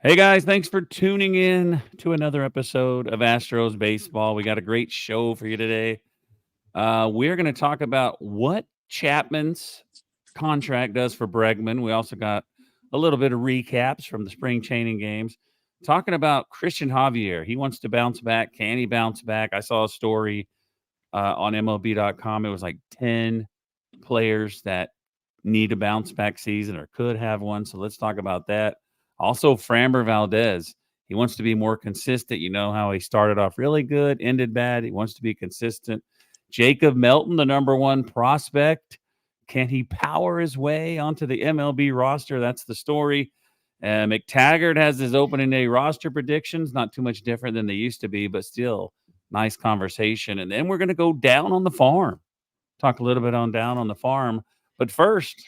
Hey guys, thanks for tuning in to another episode of Astros Baseball. We got a great show for you today. We're going to talk about what Chapman's contract does for Bregman. We also got a little bit of recaps from the spring training games. Talking about Christian Javier. He wants to bounce back. Can he bounce back? I saw a story on MLB.com. It was like 10 players that need a bounce back season or could have one. So let's talk about that. Also, Framber Valdez. He wants to be more consistent. You know how he started off really good, ended bad. He wants to be consistent. Jacob Melton, the number one prospect. Can he power his way onto the MLB roster? That's the story. McTaggart has his opening day roster predictions. Not too much different than they used to be, but still nice conversation. And then we're going to go down on the farm. Talk a little bit on down on the farm. But first,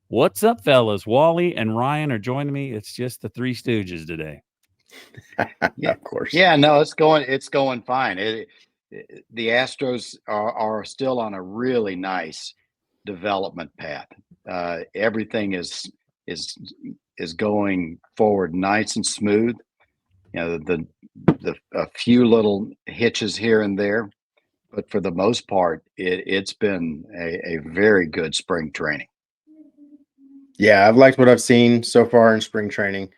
what's up, fellas? Wally and Ryan are joining me. It's just the Three Stooges today. Yeah, Of course. yeah, no, it's going fine. The Astros are still on a really nice development path. Everything is going forward nice and smooth. You know, the a few little hitches here and there, but for the most part, it's been a very good spring training. Yeah, I've liked what I've seen so far in spring training.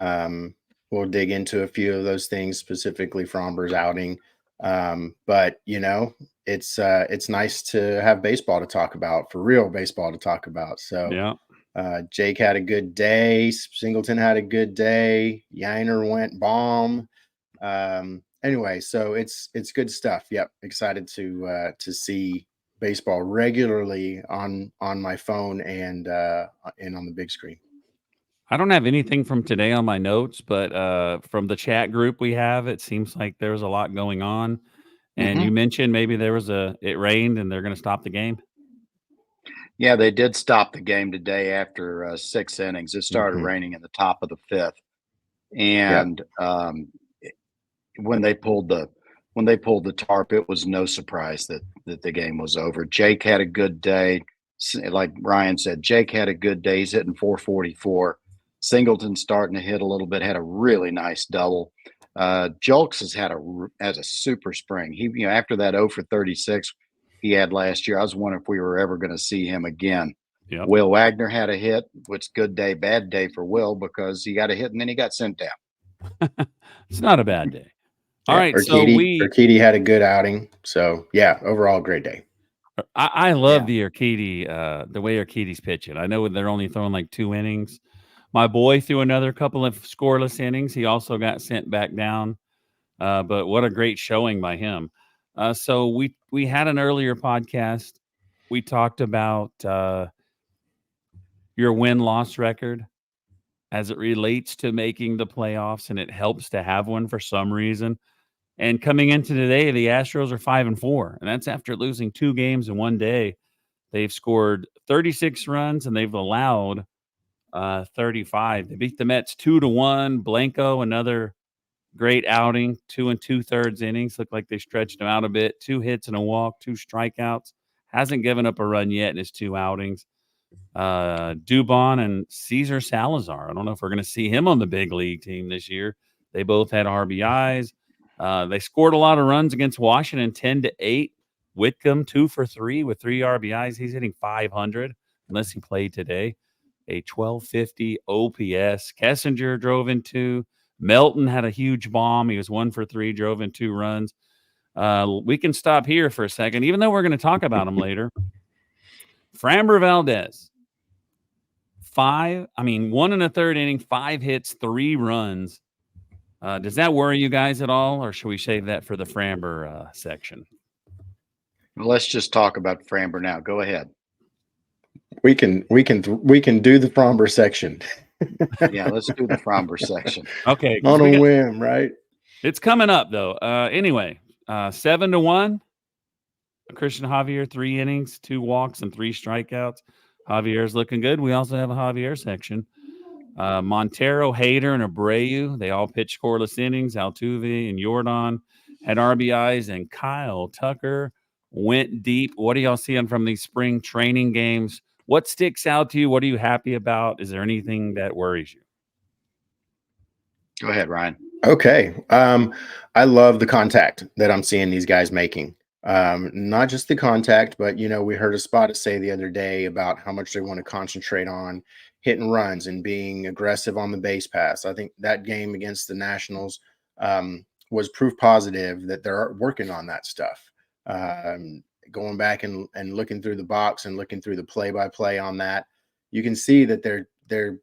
We'll dig into a few of those things, specifically Framber's outing. But it's nice to have baseball to talk about, for real baseball to talk about. So Yeah. Jake had a good day. Singleton had a good day. Yainer went bomb. Anyway, so it's good stuff. Yep, excited to see baseball regularly on my phone and on the big screen. I don't have anything from today on my notes, but from the chat group we have, it seems like there's a lot going on. And you mentioned maybe it rained and they're going to stop the game. Yeah, they did stop the game today after 6 innings. It started raining in the top of the fifth, and when they pulled the tarp, it was no surprise that the game was over. Jake had a good day, like Ryan said. Jake had a good day. He's hitting 444. Singleton starting to hit a little bit. Had a really nice double. Julks has a super spring. He after that 0 for 36 he had last year, I was wondering if we were ever going to see him again. Yep. Will Wagner had a hit, which good day, bad day for Will, because he got a hit and then he got sent down. It's not a bad day. All right, Urquidy had a good outing. So yeah, overall great day. I love the Urquidy, the way Urquidy's pitching. I know they're only throwing like 2 innings. My boy threw another couple of scoreless innings. He also got sent back down. But what a great showing by him. So we had an earlier podcast. We talked about your win-loss record as it relates to making the playoffs, and it helps to have one for some reason. And coming into today, the Astros are 5-4, and that's after losing 2 games in one day. They've scored 36 runs and they've allowed 35. They beat the Mets 2-1. Blanco, another great outing, 2 2/3 innings. Looked like they stretched him out a bit. 2 hits and a walk, 2 strikeouts. Hasn't given up a run yet in his 2 outings. Dubon and Cesar Salazar. I don't know if we're going to see him on the big league team this year. They both had RBIs. They scored a lot of runs against Washington, 10-8. Whitcomb 2 for 3 with 3 RBIs. He's hitting 500 unless he played today. A 1250 OPS. Kessinger drove in 2. Melton had a huge bomb. He was 1 for 3, drove in 2 runs. We can stop here for a second, even though we're going to talk about him later. Framber Valdez, 1 1/3 inning, 5 hits, 3 runs. Does that worry you guys at all, or should we save that for the Framber section? Well, let's just talk about Framber now. Go ahead. We can do the Framber section. Yeah, let's do the Framber section. Okay, on a whim, right? It's coming up though. Anyway, 7-1. Christian Javier, 3 innings, 2 walks, and 3 strikeouts. Javier's looking good. We also have a Javier section. Montero, Hader, and Abreu, they all pitched scoreless innings. Altuve and Jordan had RBIs, and Kyle Tucker went deep. What are y'all seeing from these spring training games? What sticks out to you? What are you happy about? Is there anything that worries you? Go ahead, Ryan. Okay. I love the contact that I'm seeing these guys making. Not just the contact, but we heard a Spada say the other day about how much they want to concentrate on hitting runs and being aggressive on the base pass. I think that game against the Nationals was proof positive that they're working on that stuff. Going back and looking through the box and looking through the play-by-play on that, you can see that they're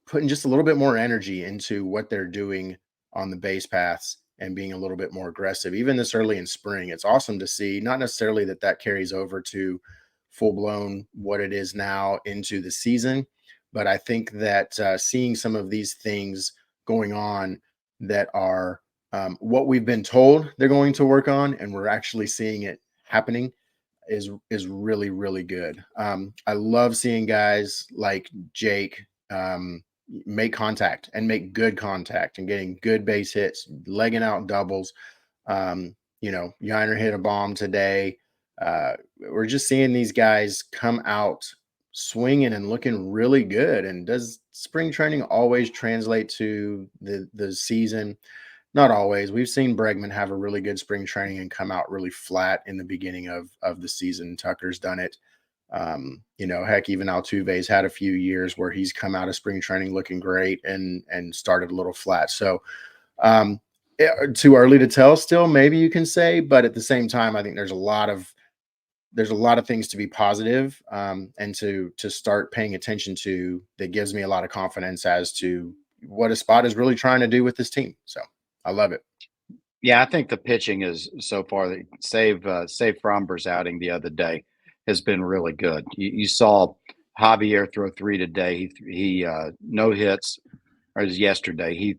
putting just a little bit more energy into what they're doing on the base paths and being a little bit more aggressive, even this early in spring. It's awesome to see, not necessarily that carries over to full blown what it is now into the season, but I think that seeing some of these things going on that are what we've been told they're going to work on, and we're actually seeing it happening is really, really good. I love seeing guys like Jake make contact and make good contact and getting good base hits, legging out doubles. Yiner hit a bomb today. We're just seeing these guys come out swinging and looking really good. And does spring training always translate to the season? Not always. We've seen Bregman have a really good spring training and come out really flat in the beginning of the season. Tucker's done it. Heck, even Altuve's had a few years where he's come out of spring training looking great and started a little flat. So too early to tell still, maybe you can say, but at the same time, I think there's a lot of things to be positive and to start paying attention to that gives me a lot of confidence as to what a spot is really trying to do with this team. So I love it. Yeah, I think the pitching is so far, save Framber's outing the other day, has been really good. You saw Javier throw 3 today. He no hits, or it was yesterday. He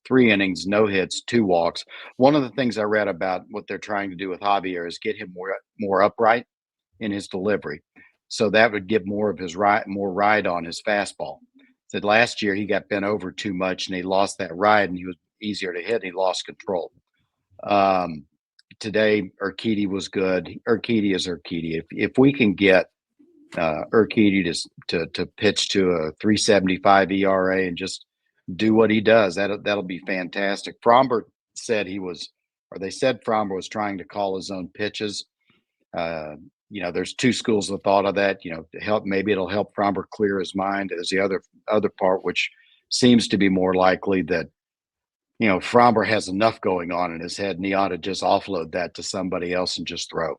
3 innings, no hits, 2 walks. One of the things I read about what they're trying to do with Javier is get him more upright in his delivery, so that would give more ride on his fastball. Said last year he got bent over too much and he lost that ride, and he was easier to hit. And he lost control. Today, Urquidy was good. Urquidy is Urquidy. If we can get Urquidy to pitch to a 3.75 ERA and just do what he does, that'll be fantastic. Framber said they said Framber was trying to call his own pitches. There's 2 schools of thought of that. Maybe it'll help Framber clear his mind. There's the other part, which seems to be more likely that Framber has enough going on in his head, and he ought to just offload that to somebody else and just throw.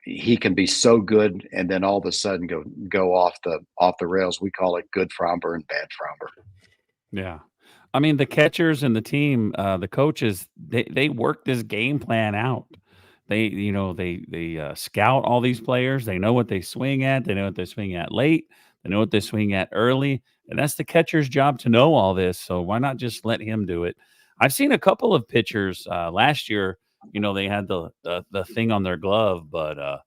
He can be so good, and then all of a sudden go off the rails. We call it good Framber and bad Framber. Yeah, I mean the catchers and the team, the coaches, they work this game plan out. They scout all these players. They know what they swing at. They know what they swing at late. They know what they swing at early. And that's the catcher's job to know all this. So why not just let him do it? I've seen a couple of pitchers last year. They had the thing on their glove, but I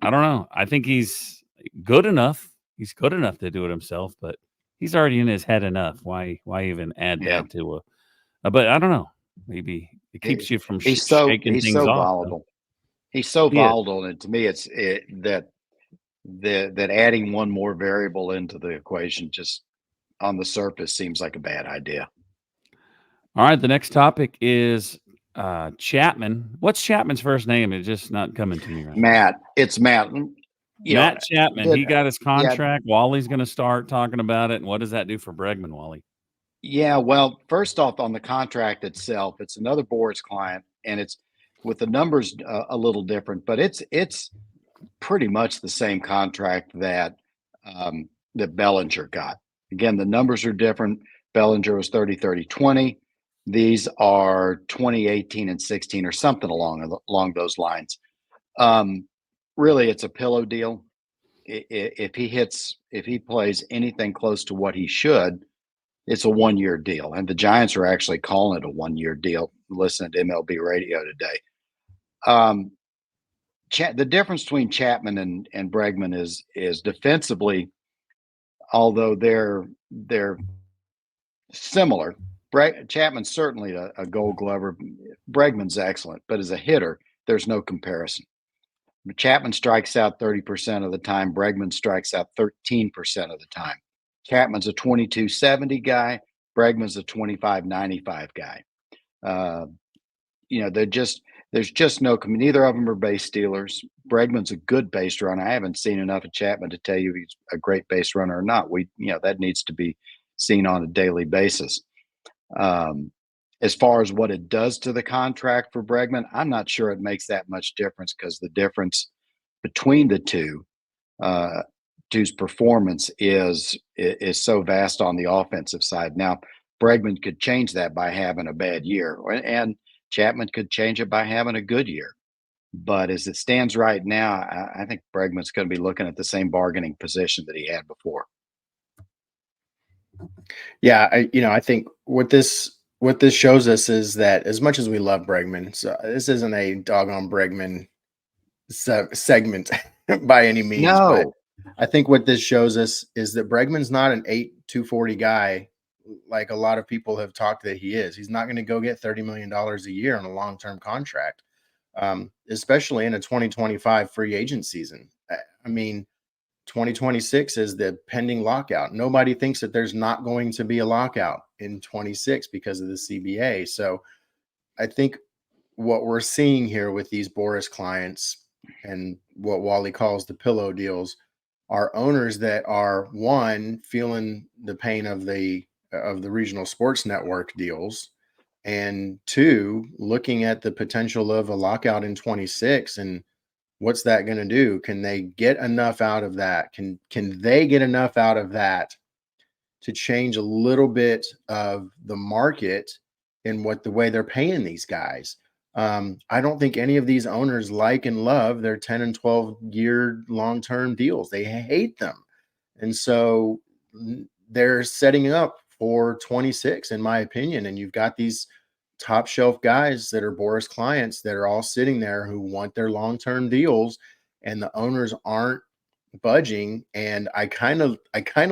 don't know. I think he's good enough. He's good enough to do it himself, but he's already in his head enough. Why even add that to but I don't know. Maybe it keeps you from shaking things off. Volatile. He's so volatile, and to me, it's that adding one more variable into the equation just on the surface seems like a bad idea. All right, the next topic is Chapman. What's Chapman's first name? It's just not coming to me right now. Matt. It's Matt. Matt Chapman. He got his contract. Yeah. Wally's going to start talking about it. And what does that do for Bregman, Wally? Yeah, well, first off, on the contract itself, it's another Boras client, and it's with the numbers a little different, but it's pretty much the same contract that Bellinger got. Again, the numbers are different. Bellinger was 30-30-20. These are 2018 and 16 or something along those lines. Really, it's a pillow deal. If he plays anything close to what he should, it's a 1-year deal. And the Giants are actually calling it a 1-year deal. Listening to MLB radio today. The difference between Chapman and Bregman is defensively, although they're similar. Chapman's certainly a Gold Glover. Bregman's excellent, but as a hitter, there's no comparison. Chapman strikes out 30% of the time. Bregman strikes out 13% of the time. Chapman's a 22.70 guy. Bregman's a 25.95 guy. There's just no. Neither of them are base stealers. Bregman's a good base runner. I haven't seen enough of Chapman to tell you he's a great base runner or not. That needs to be seen on a daily basis. As far as what it does to the contract for Bregman, I'm not sure it makes that much difference because the difference between the two's performance is so vast on the offensive side. Now, Bregman could change that by having a bad year, and Chapman could change it by having a good year. But as it stands right now, I think Bregman's going to be looking at the same bargaining position that he had before. Yeah, I think what this shows us is that as much as we love Bregman, so this isn't a dog on Bregman segment by any means. No. But I think what this shows us is that Bregman's not an 8-240 guy like a lot of people have talked that he is. He's not going to go get $30 million a year on a long-term contract, especially in a 2025 free agent season. I mean, 2026 is the pending lockout. Nobody thinks that there's not going to be a lockout in 26 because of the CBA. So I think what we're seeing here with these Boras clients and what Wally calls the pillow deals are owners that are, one, feeling the pain of the regional sports network deals, and two, looking at the potential of a lockout in 26 and what's that going to do? Can they get enough out of that? Can they get enough out of that to change a little bit of the market in the way they're paying these guys? I don't think any of these owners like and love their 10 and 12 year long-term deals. They hate them. And so they're setting up for 26, in my opinion. And you've got these top shelf guys that are Boras clients that are all sitting there who want their long-term deals, and the owners aren't budging. And I kind of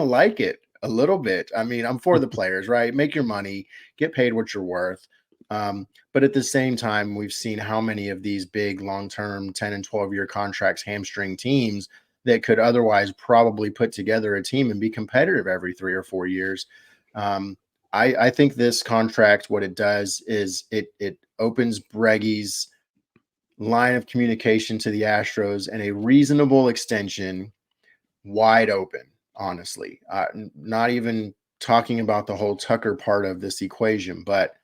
like it a little bit. I mean, I'm for the players, right? Make your money, get paid what you're worth. But at the same time, we've seen how many of these big long-term 10 and 12 year contracts hamstring teams that could otherwise probably put together a team and be competitive every 3 or 4 years. I think this contract, what it does is it opens Breggy's line of communication to the Astros and a reasonable extension wide open, honestly. Not even talking about the whole Tucker part of this equation, but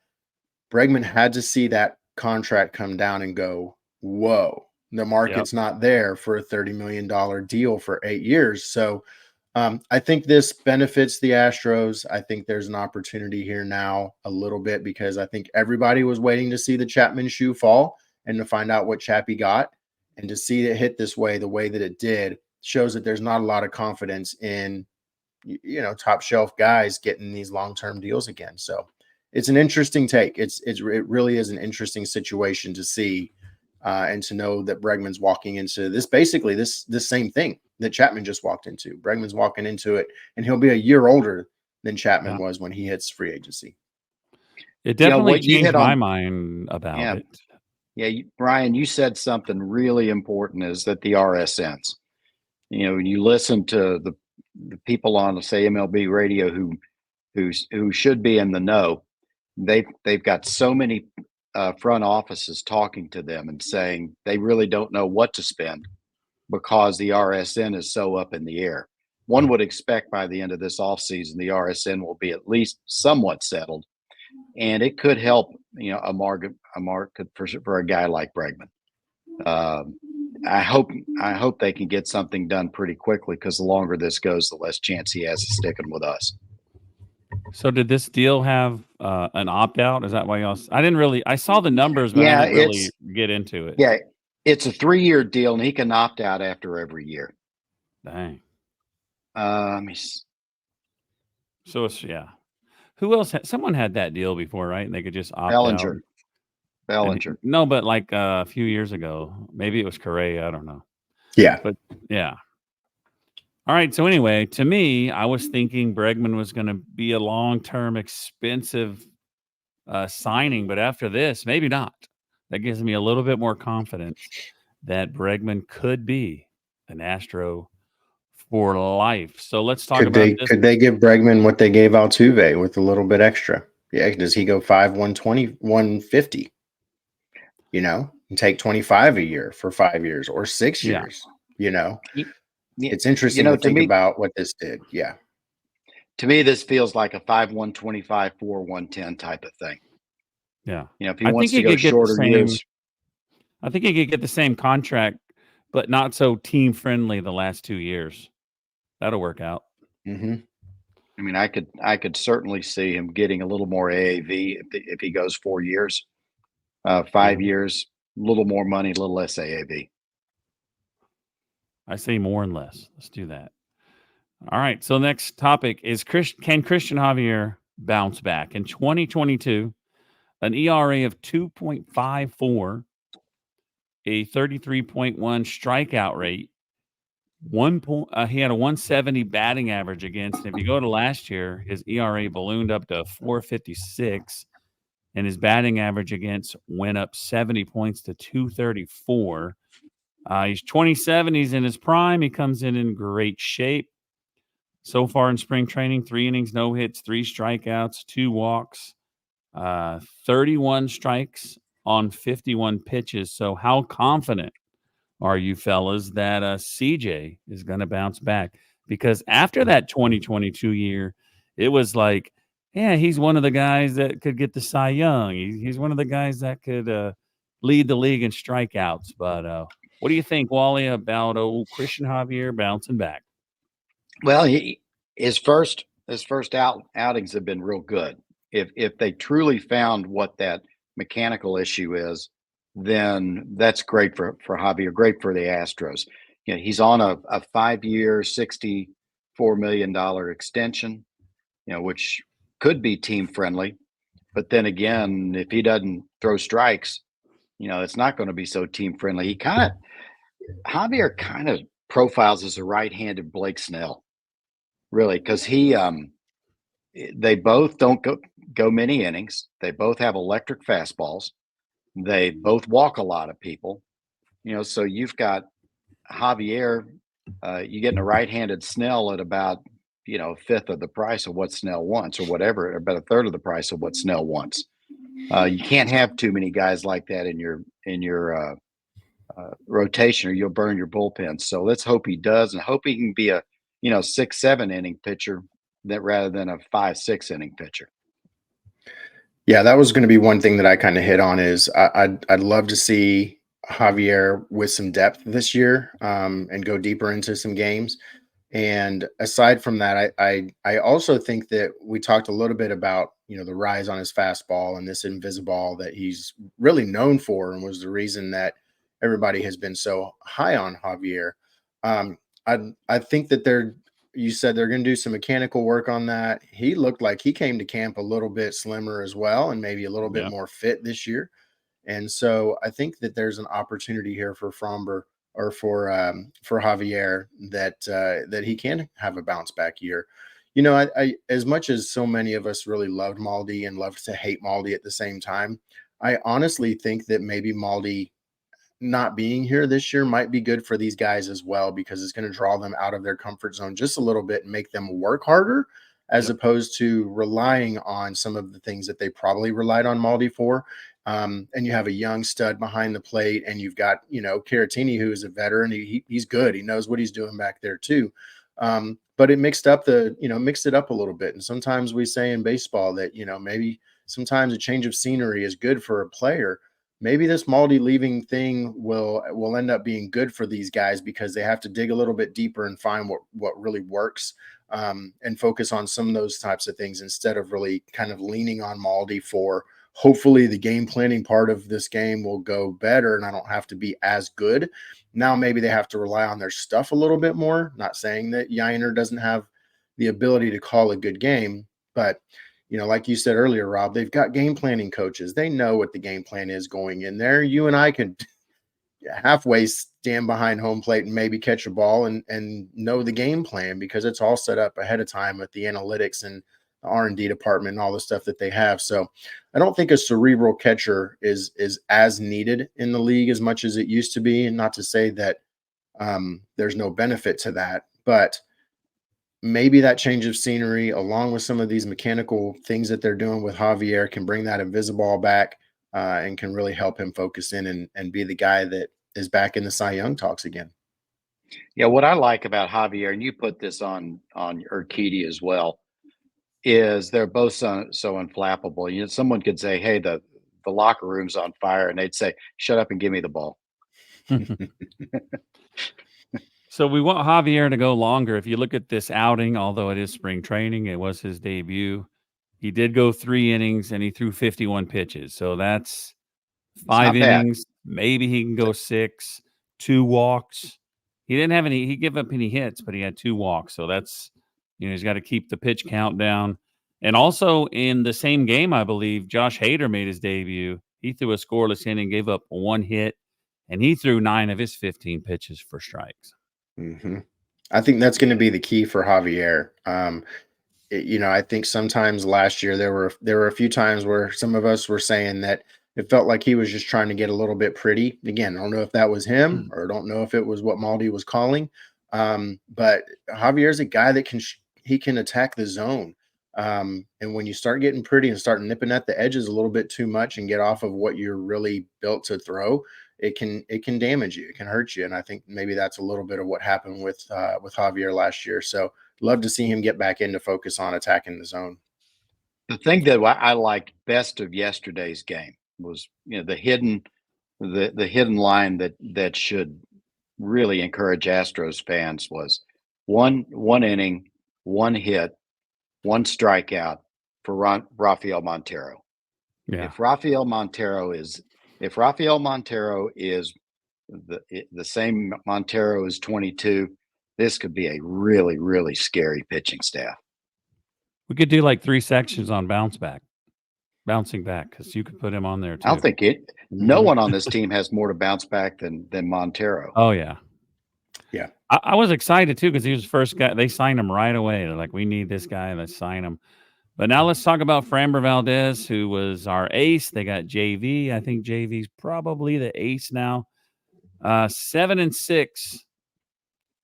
Bregman had to see that contract come down and go, whoa, the market's not there for a $30 million deal for 8 years. So I think this benefits the Astros. I think there's an opportunity here now a little bit because I think everybody was waiting to see the Chapman shoe fall and to find out what Chappie got, and to see it hit this way, the way that it did, shows that there's not a lot of confidence in, top shelf guys getting these long-term deals again. So it's an interesting take. It really is an interesting situation to see and to know that Bregman's walking into this, basically this same thing that Chapman just walked into. Bregman's walking into it, and he'll be a year older than Chapman was when he hits free agency. It definitely changed my mind about it. Yeah, Brian, you said something really important, is that the RSNs, you listen to the people on, say, MLB radio who should be in the know. They've got so many front offices talking to them and saying they really don't know what to spend because the RSN is so up in the air. One would expect by the end of this offseason, the RSN will be at least somewhat settled, and it could help, a market for a guy like Bregman. I hope they can get something done pretty quickly, because the longer this goes, the less chance he has of sticking with us. So did this deal have an opt-out? Is that why y'all? I saw the numbers, but I didn't really get into it. Yeah, it's a 3-year deal, and he can opt out after every year. Dang. So it's, who else? Someone had that deal before, right? And they could just opt out. Bellinger. No, but like a few years ago, maybe it was Correa. I don't know. Yeah. But yeah. All right. So anyway, to me, I was thinking Bregman was going to be a long-term, expensive signing, but after this, maybe not. That gives me a little bit more confidence that Bregman could be an Astro for life. So let's talk Could about they this. could they give Bregman what they gave Altuve with a little bit extra? Yeah, does he go 120, 150? And take 25 a year for 5 years or 6 Yeah. years. Yeah, It's interesting to think about what this did. Yeah. To me, this feels like a 5-125, 4-110 type of thing. Yeah. If he I wants think to he go could get the shorter same. years, I think he could get the same contract, but not so team friendly the last 2 years. That'll work out. Mm-hmm. I mean, I could certainly see him getting a little more AAV if he goes 4 years, 5 years, a little more money, a little less AAV. I say more and less. Let's do that. All right. So next topic is can Christian Javier bounce back in 2022? An ERA of 2.54, a 33.1 strikeout rate. He had a 170 batting average against. And if you go to last year, his ERA ballooned up to 456, and his batting average against went up 70 points to 234. He's 27. He's in his prime. He comes in great shape. So far in spring training, 3 innings, no hits, 3 strikeouts, 2 walks, 31 strikes on 51 pitches. So how confident are you fellas that CJ is going to bounce back? Because after that 2022 year, it was like, yeah, he's one of the guys that could get the Cy Young. He's one of the guys that could lead the league in strikeouts. But what do you think, Wally, about old Christian Javier bouncing back? Well, his first outings have been real good. If they truly found what that mechanical issue is, then that's great for Javier, great for the Astros. He's on a 5-year, $64 million extension, which could be team friendly. But then again, if he doesn't throw strikes, it's not going to be so team friendly. Javier kind of profiles as a right-handed Blake Snell, really, because they both don't go many innings. They both have electric fastballs. They both walk a lot of people. So you've got Javier, you're getting a right-handed Snell at about, a fifth of the price of what Snell wants, or whatever, about a third of the price of what Snell wants. You can't have too many guys like that in your rotation, or you'll burn your bullpen. So let's hope he does, and hope he can be a 6-7 inning pitcher rather than a 5-6 inning pitcher. Yeah, that was going to be one thing that I kind of hit on is I'd love to see Javier with some depth this year and go deeper into some games. And aside from that, I also think that we talked a little bit about, the rise on his fastball and this invisible that he's really known for, and was the reason that everybody has been so high on Javier. I think that you said they're going to do some mechanical work on that. He looked like he came to camp a little bit slimmer as well, and maybe a little bit more fit this year. And so I think that there's an opportunity here for Framber, or for Javier, that he can have a bounce back year. I as much as so many of us really loved Maldi and loved to hate Maldi at the same time, I honestly think that maybe Maldi not being here this year might be good for these guys as well, because it's going to draw them out of their comfort zone just a little bit and make them work harder, as opposed to relying on some of the things that they probably relied on Maldi for. And you have a young stud behind the plate, and you've got, Caratini, who is a veteran. He's good. He knows what he's doing back there too. But it mixed it up a little bit. And sometimes we say in baseball that, maybe sometimes a change of scenery is good for a player. Maybe this Maldi leaving thing will end up being good for these guys, because they have to dig a little bit deeper and find what really works, and focus on some of those types of things, instead of really kind of leaning on Maldi for hopefully the game planning part of this game will go better and I don't have to be as good. Now maybe they have to rely on their stuff a little bit more. Not saying that Yainer doesn't have the ability to call a good game, but like you said earlier, Rob, they've got game planning coaches. They know what the game plan is going in there. You and I could halfway stand behind home plate and maybe catch a ball and know the game plan, because it's all set up ahead of time with the analytics and the R&D department and all the stuff that they have. So I don't think a cerebral catcher is as needed in the league as much as it used to be. And not to say that there's no benefit to that, But maybe that change of scenery, along with some of these mechanical things that they're doing with Javier, can bring that invisible back and can really help him focus in and be the guy that is back in the Cy Young talks again. Yeah, what I like about Javier, and you put this on Urquidy as well, is they're both so unflappable. You know, someone could say, "Hey, the locker room's on fire," and they'd say, "Shut up and give me the ball." So we want Javier to go longer. If you look at this outing, although it is spring training, it was his debut. He did go 3 innings and he threw 51 pitches. So that's 5 not bad. innings. Maybe he can go 6, 2 walks. He didn't have any, he gave up any hits, but he had 2 walks. So that's, he's got to keep the pitch count down. And also in the same game, I believe, Josh Hader made his debut. He threw a scoreless inning, gave up 1 hit, and he threw 9 of his 15 pitches for strikes. Mm-hmm. I think that's going to be the key for Javier. I think sometimes last year there were a few times where some of us were saying that it felt like he was just trying to get a little bit pretty. Again, I don't know if that was him or I don't know if it was what Maldi was calling. But Javier's a guy that he can attack the zone. And when you start getting pretty and start nipping at the edges a little bit too much and get off of what you're really built to throw, it can damage you. It can hurt you. And I think maybe that's a little bit of what happened with Javier last year. So love to see him get back in to focus on attacking the zone. The thing that I liked best of yesterday's game was, the hidden line that should really encourage Astros fans was one inning, 1 hit, 1 strikeout for Rafael Montero. Yeah. If Rafael Montero is the same Montero as 22, this could be a really, really scary pitching staff. We could do like 3 sections on bouncing back, because you could put him on there too. I don't think no one on this team has more to bounce back than Montero. Oh yeah. Yeah. I was excited too, because he was the first guy. They signed him right away. They're like, we need this guy. Let's sign him. But now let's talk about Framber Valdez, who was our ace. They got JV. I think JV's probably the ace now. 7-6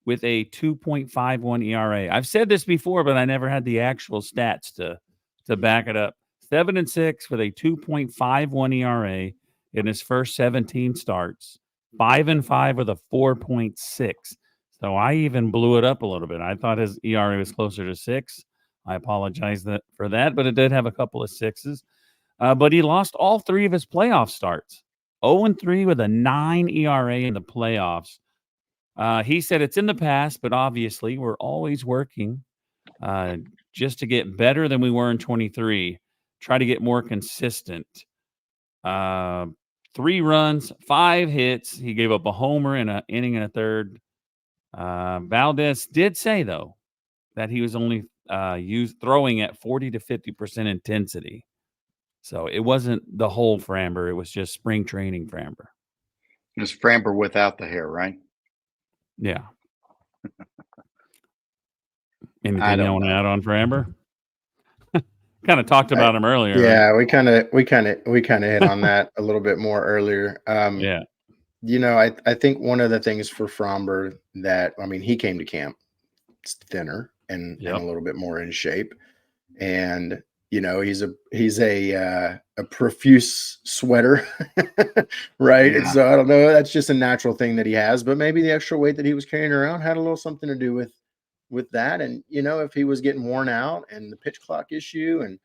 with a 2.51 ERA. I've said this before, but I never had the actual stats to back it up. 7-6 with a 2.51 ERA in his first 17 starts. 5-5 with a 4.6. So I even blew it up a little bit. I thought his ERA was closer to 6. I apologize for that, but it did have a couple of 6s. But he lost all 3 of his playoff starts. 0-3 with a 9 ERA in the playoffs. He said it's in the past, but obviously we're always working just to get better than we were in 23. Try to get more consistent. 3 runs, 5 hits. He gave up a homer in an inning and a third. Valdez did say, though, that he was only throwing at 40 to 50% intensity. So it wasn't the whole Framber. It was just spring training Framber. It was Framber without the hair, right? Yeah. Anything you want to add on Framber? Kind of talked about him earlier. Yeah, right? we kind of hit on that a little bit more earlier. Yeah. I think one of the things for Framber that, he came to camp thinner and a little bit more in shape. And, he's a profuse sweater, right? Yeah. And so I don't know, that's just a natural thing that he has, but maybe the extra weight that he was carrying around had a little something to do with that. And, if he was getting worn out and the pitch clock issue, and,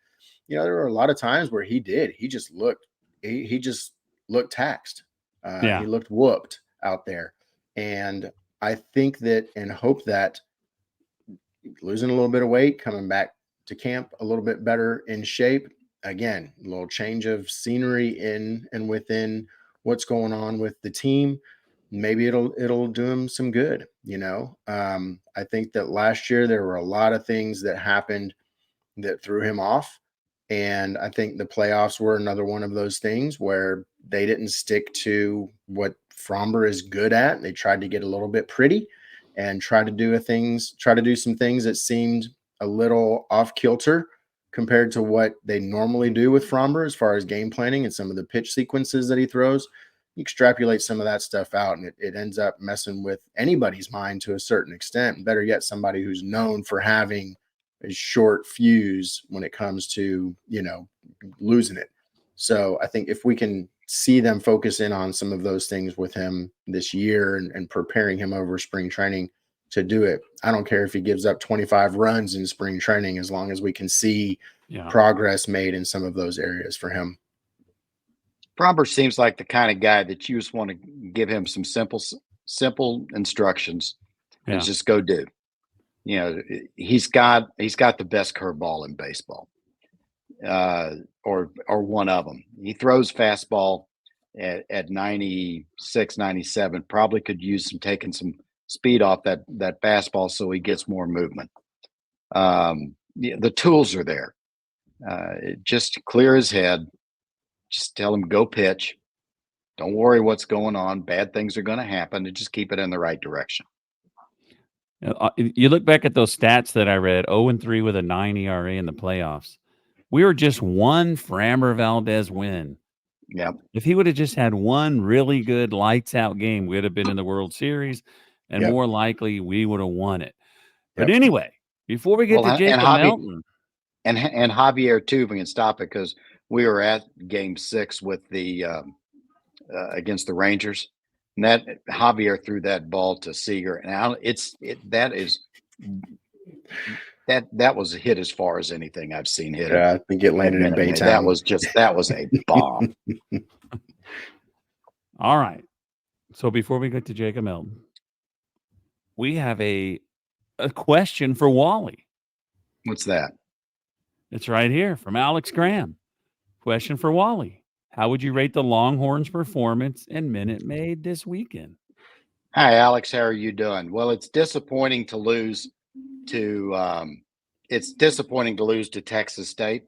there were a lot of times where he just looked taxed. He looked whooped out there. And I think that and hope that losing a little bit of weight, coming back to camp a little bit better in shape. Again, a little change of scenery in and within what's going on with the team. Maybe it'll do him some good. I think that last year there were a lot of things that happened that threw him off. And I think the playoffs were another one of those things where they didn't stick to what Framber is good at. They tried to get a little bit pretty and try to do some things that seemed a little off kilter compared to what they normally do with Framber as far as game planning and some of the pitch sequences that he throws. extrapolate some of that stuff out, and it ends up messing with anybody's mind to a certain extent. And better yet, somebody who's known for having a short fuse when it comes to, losing it. So I think if we can see them focus in on some of those things with him this year and preparing him over spring training to do it, I don't care if he gives up 25 runs in spring training, as long as we can see progress made in some of those areas for him. Framber seems like the kind of guy that you just want to give him some simple instructions and just go do. He's got the best curveball in baseball, or one of them. He throws fastball at 96, 97. Probably could use taking some speed off that fastball so he gets more movement. The tools are there. Just clear his head. Just tell him, go pitch. Don't worry what's going on. Bad things are going to happen, and just keep it in the right direction. You look back at those stats that I read, 0-3 with a 9 ERA in the playoffs. We were just one Framber Valdez win. Yep. If he would have just had one really good lights out game, we would have been in the World Series, and more likely we would have won it. But anyway, before we get to Jacob Melton. And Javier too, if we can stop it, because we were at Game 6 with the against the Rangers, and that Javier threw that ball to Seager, and that was a hit as far as anything I've seen hit. Yeah, I think it landed in Baytown. That was a bomb. All right. So before we get to Jacob Melton, we have a question for Wally. What's that? It's right here from Alex Graham. Question for Wally. How would you rate the Longhorns' performance and Minute Maid this weekend? Hi, Alex. How are you doing? Well, it's disappointing to lose to Texas State.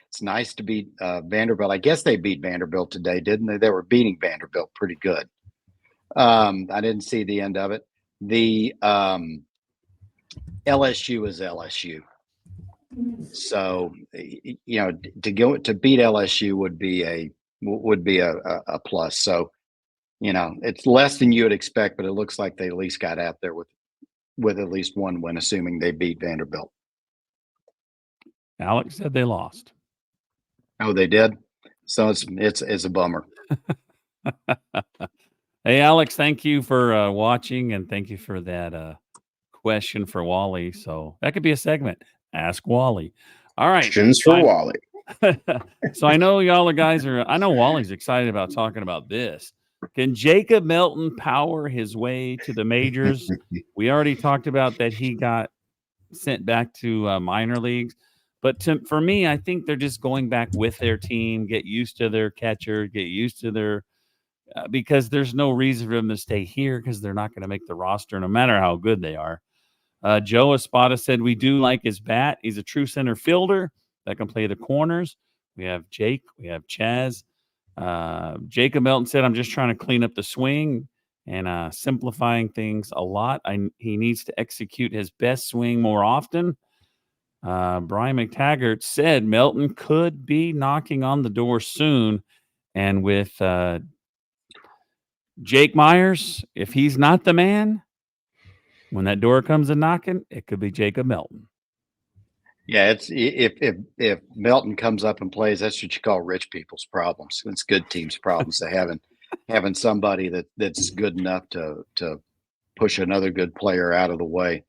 It's nice to beat Vanderbilt. I guess they beat Vanderbilt today, didn't they? They were beating Vanderbilt pretty good. I didn't see the end of it. The LSU is LSU. So, to beat LSU would be a plus. So, it's less than you would expect, but it looks like they at least got out there with at least one win, assuming they beat Vanderbilt. Alex said they lost. Oh, they did? So it's a bummer. Hey, Alex, thank you for watching, and thank you for that question for Wally. So that could be a segment. Ask Wally. All right. Questions for Wally. So I know I know Wally's excited about talking about this. Can Jacob Melton power his way to the majors? We already talked about that he got sent back to minor leagues. But for me, I think they're just going back with their team, get used to their catcher, get used to their because there's no reason for them to stay here because they're not going to make the roster no matter how good they are. Joe Espada said, we do like his bat. He's a true center fielder that can play the corners. We have Jake. We have Chaz. Jacob Melton said, I'm just trying to clean up the swing and simplifying things a lot. He needs to execute his best swing more often. Brian McTaggart said Melton could be knocking on the door soon. And with Jake Myers, if he's not the man, when that door comes a knocking, it could be Jacob Melton. Yeah, it's if Melton comes up and plays, that's what you call rich people's problems. It's good teams' problems. They having somebody that's good enough to push another good player out of the way.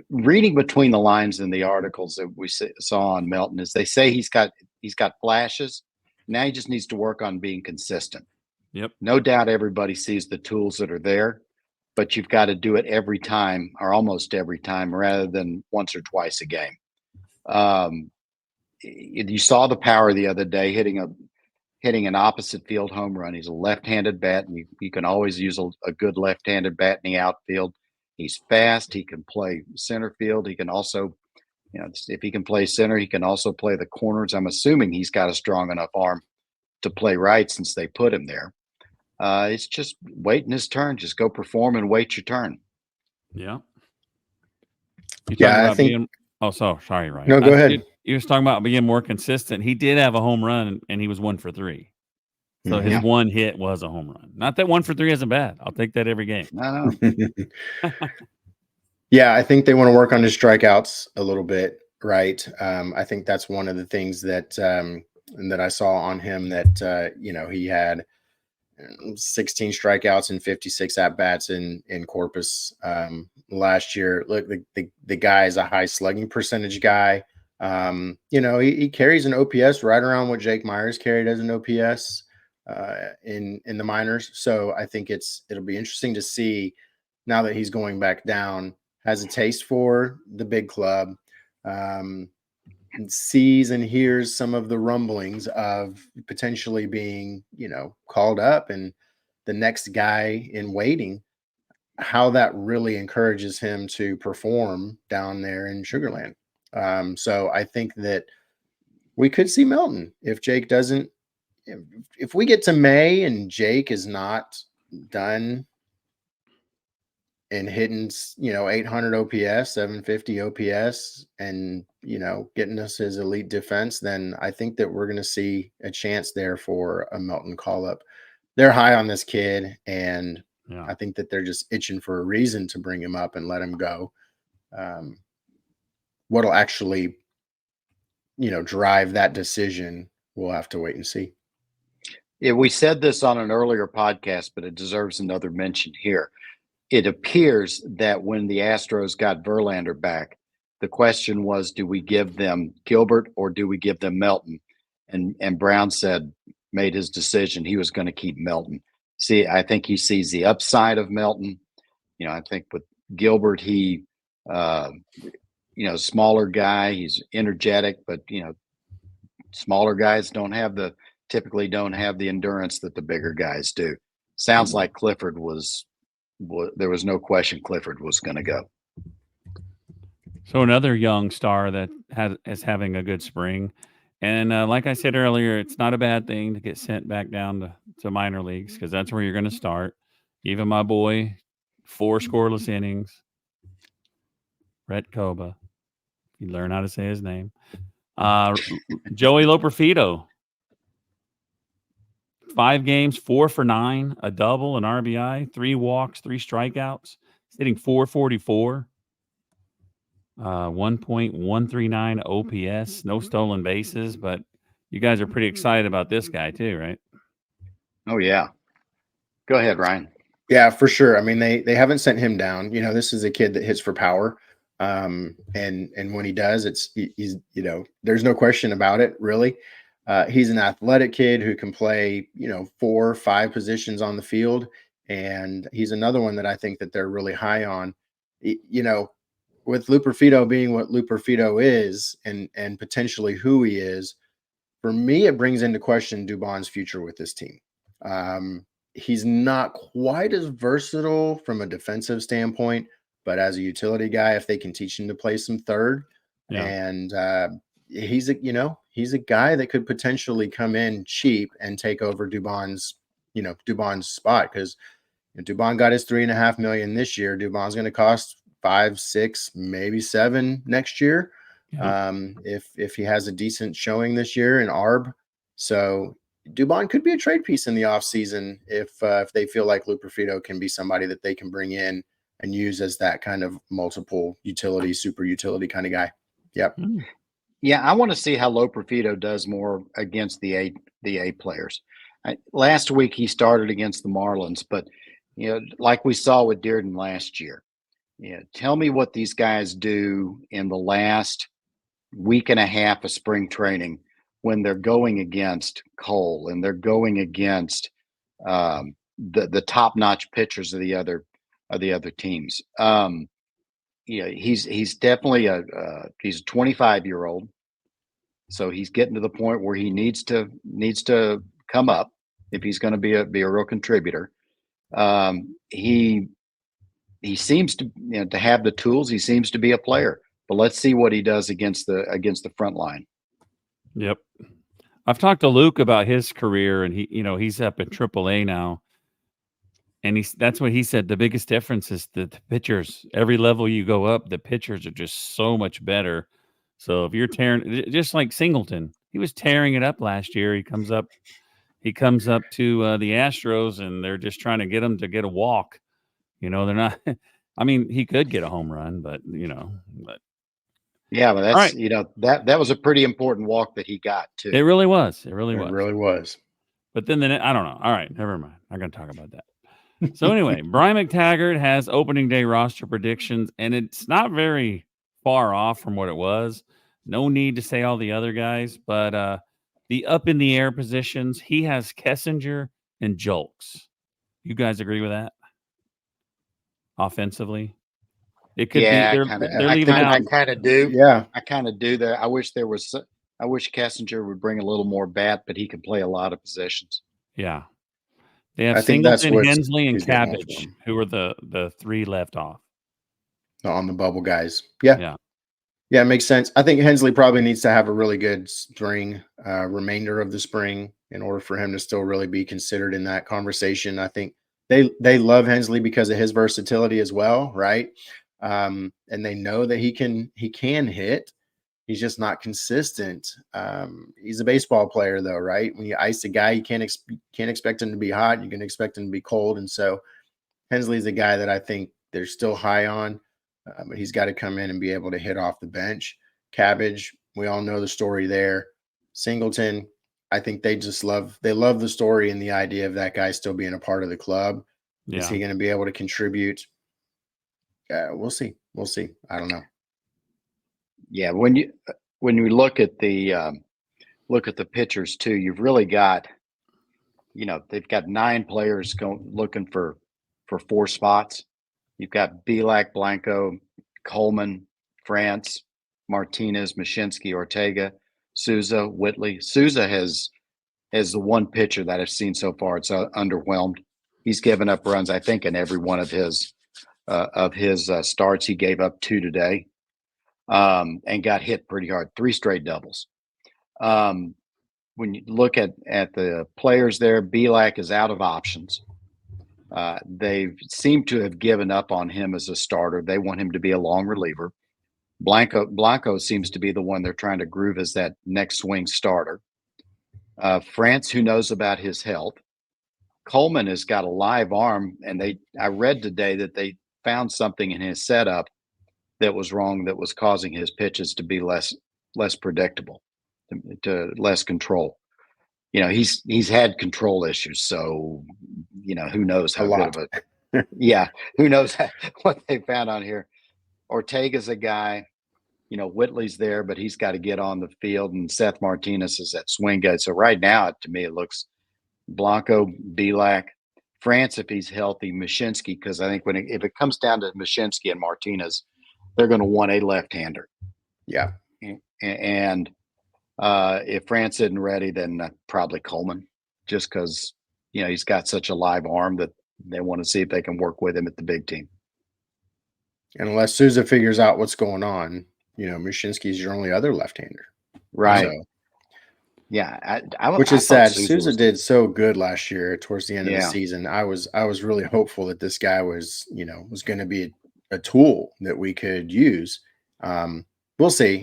Reading between the lines in the articles that we saw on Melton is they say he's got flashes. Now he just needs to work on being consistent. Yep. No doubt everybody sees the tools that are there, but you've got to do it every time or almost every time rather than once or twice a game. You saw the power the other day hitting an opposite field home run. He's a left-handed bat, and you can always use a good left-handed bat in the outfield. He's fast. He can play center field. He can also, if he can play center, he can also play the corners. I'm assuming he's got a strong enough arm to play right since they put him there. It's just waiting his turn. Just go perform and wait your turn. Yeah. I think. Sorry, Ryan. No, go ahead. You was talking about being more consistent. He did have a home run, and he was 1 for 3. So his one hit was a home run. Not that 1 for 3 isn't bad. I'll take that every game. No. Yeah, I think they want to work on his strikeouts a little bit, right? I think that's one of the things that that I saw on him that he had 16 strikeouts and 56 at bats in Corpus last year. Look, the guy is a high slugging percentage guy. He carries an OPS right around what Jake Myers carried as an OPS in the minors. So I think it'll be interesting to see now that he's going back down, has a taste for the big club, sees and hears some of the rumblings of potentially being, called up and the next guy in waiting, how that really encourages him to perform down there in Sugarland. So I think that we could see Melton if Jake doesn't, if we get to May and Jake is not done and hitting, 800 OPS, 750 OPS, and, getting us his elite defense, then I think that we're going to see a chance there for a Melton call up. They're high on this kid, and I think that they're just itching for a reason to bring him up and let him go. What'll actually, drive that decision, we'll have to wait and see. Yeah, we said this on an earlier podcast, but it deserves another mention here. It appears that when the Astros got Verlander back, the question was, do we give them Gilbert or do we give them Melton? And Brown made his decision. He was going to keep Melton. See, I think he sees the upside of Melton. I think with Gilbert, he, smaller guy, he's energetic, but, smaller guys typically don't have the endurance that the bigger guys do. Sounds like Clifford there was no question Clifford was going to go. So another young star that is having a good spring. And like I said earlier, it's not a bad thing to get sent back down to minor leagues because that's where you're going to start. Even my boy, 4 scoreless innings, Rhett Koba. You learn how to say his name. Joey Loperfido. 5 games, 4 for 9, a double, an RBI, 3 walks, 3 strikeouts. He's hitting 444. 1.139 OPS, no stolen bases, but you guys are pretty excited about this guy too, right? Oh yeah. Go ahead, Ryan. Yeah, for sure. I mean, they haven't sent him down. This is a kid that hits for power. And when he does, he's there's no question about it, really. He's an athletic kid who can play, 4 or 5 positions on the field. And he's another one that I think that they're really high on. With Luperfido being what Luperfido is and potentially who he is, for me, it brings into question Dubon's future with this team. He's not quite as versatile from a defensive standpoint, but as a utility guy, if they can teach him to play some third, and he's a guy that could potentially come in cheap and take over Dubon's spot, because Dubon got his $3.5 million this year. Dubon's going to cost 5, 6, maybe 7 next year. If he has a decent showing this year in ARB. So Dubon could be a trade piece in the offseason if they feel like Luperfido can be somebody that they can bring in and use as that kind of multiple utility, super utility kind of guy. Yep. Yeah, I want to see how Luperfido does more against the A players. Last week he started against the Marlins, but like we saw with Dearden last year. Tell me what these guys do in the last week and a half of spring training when they're going against Cole and they're going against the top-notch pitchers of the other teams. He's definitely he's a 25-year-old, so he's getting to the point where he needs to come up if he's going to be a real contributor. He seems to to have the tools. He seems to be a player, but let's see what he does against the front line. Yep. I've talked to Luke about his career, and he's up in AAA now. And that's what he said. The biggest difference is the pitchers. Every level you go up, the pitchers are just so much better. So if you're tearing, just like Singleton, he was tearing it up last year. He comes up, he comes up to the Astros and they're just trying to get him to get a walk. They're not. I mean, he could get a home run, but but Yeah, but all that's right. that was a pretty important walk that he got too. It really was. It really It was. really was. But then I don't know. All right, never mind. I'm going to talk about that. So anyway, Brian McTaggart has opening day roster predictions, and it's not very far off from what it was. No need to say all the other guys, but the up in the air positions, he has Kessinger and Julks. You guys agree with that? Offensively, it could be they're leaving out. I kind of do. Yeah, I kind of do that. I wish Kessinger would bring a little more bat, but he can play a lot of positions. Yeah. They have I think that's Singleton, what Hensley, and he's getting off Cabbage, from. who are the three left off. On the bubble guys. Yeah. Yeah. Yeah, it makes sense. I think Hensley probably needs to have a really good spring, remainder of the spring, in order for him to still really be considered in that conversation. I think they love Hensley because of his versatility as well, right? And they know that he can hit. He's just not consistent. He's a baseball player, though, right? When you ice a guy, you can't expect him to be hot. You can expect him to be cold, and so Hensley's a guy that I think they're still high on. But he's got to come in and be able to hit off the bench. Cabbage, we all know the story there. Singleton, I think they love the story and the idea of that guy still being a part of the club. Yeah. Is he going to be able to contribute? We'll see. I don't know. Yeah, when you look at the pitchers too, you've really got, they've got 9 players looking for 4 spots. You've got Belak, Blanco, Coleman, France, Martinez, Mashinsky, Ortega, Souza, Whitley. Souza has the one pitcher that I've seen so far. It's underwhelmed. He's given up runs, I think, in every one of his starts. He gave up 2 today, and got hit pretty hard. 3 straight doubles. When you look at the players there, Belak is out of options. They seem to have given up on him as a starter. They want him to be a long reliever. Blanco seems to be the one they're trying to groove as that next swing starter. France, who knows about his health. Coleman has got a live arm, and I read today that they found something in his setup that was wrong, that was causing his pitches to be less predictable, to less control. He's had control issues, so who knows how good of a who knows what they found on here. Ortega's a guy, Whitley's there, but he's got to get on the field, and Seth Martinez is that swing guy. So right now, to me, it looks Blanco, Belak, France if he's healthy, Mashinsky, because I think if it comes down to Mashinsky and Martinez, they're going to want a left-hander. Yeah, and if France isn't ready, then probably Coleman, just because he's got such a live arm that they want to see if they can work with him at the big team. And unless Souza figures out what's going on, Mashinsky's your only other left-hander, right? So, yeah, which is sad. Souza did so good last year towards the end of the season. I was really hopeful that this guy was going to be a tool that we could use. We'll see.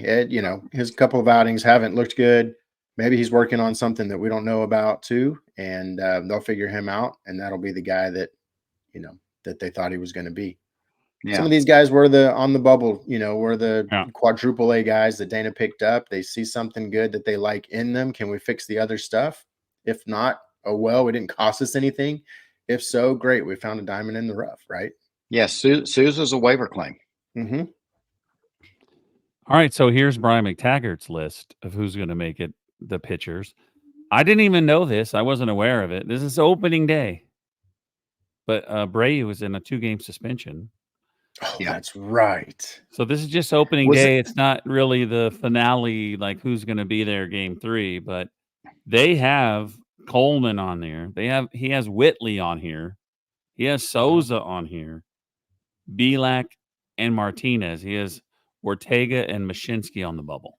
His couple of outings haven't looked good. Maybe he's working on something that we don't know about too, and they'll figure him out, and that'll be the guy that that they thought he was going to be. Yeah. Some of these guys were on the bubble, were the quadruple A guys that Dana picked up. They see something good that they like in them. Can we fix the other stuff? If not, oh well, it didn't cost us anything. If so, great. We found a diamond in the rough, right? Yes, Souza's a waiver claim. Mm-hmm. All right, so here's Brian McTaggart's list of who's going to make it, the pitchers. I didn't even know this. I wasn't aware of it. This is opening day. But Bray was in a 2-game suspension. Oh, yeah, that's right. So this is just opening day. It's not really the finale, like who's going to be there game 3, but they have Coleman on there. He has Whitley on here. He has Souza on here. Belak and Martinez. He has Ortega and Mashinsky on the bubble.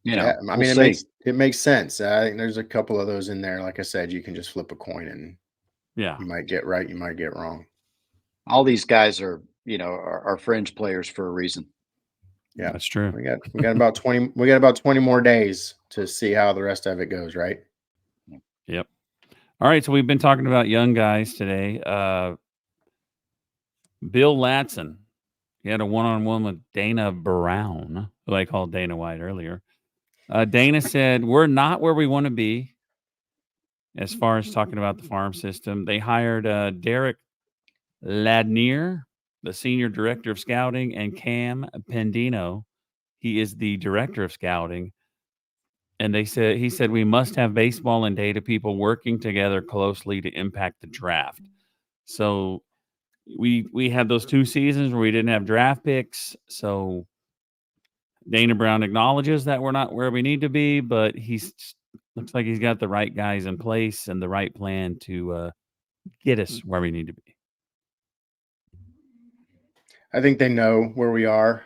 I mean, it makes sense. I think there's a couple of those in there. Like I said, you can just flip a coin and you might get right, you might get wrong. All these guys are fringe players for a reason. Yeah, That's true. we got about 20 more days to see how the rest of it goes, right? Yep. All right, so we've been talking about young guys today. Bill Latson, he had a one-on-one with Dana Brown, who I called Dana White earlier. Dana said, "We're not where we want to be as far as talking about the farm system." They hired Derek Ladnier, the senior director of scouting, and Cam Pendino. He is the director of scouting. And he said we must have baseball and data people working together closely to impact the draft. So we had those 2 seasons where we didn't have draft picks. So Dana Brown acknowledges that we're not where we need to be, but looks like he's got the right guys in place and the right plan to get us where we need to be. I think they know where we are.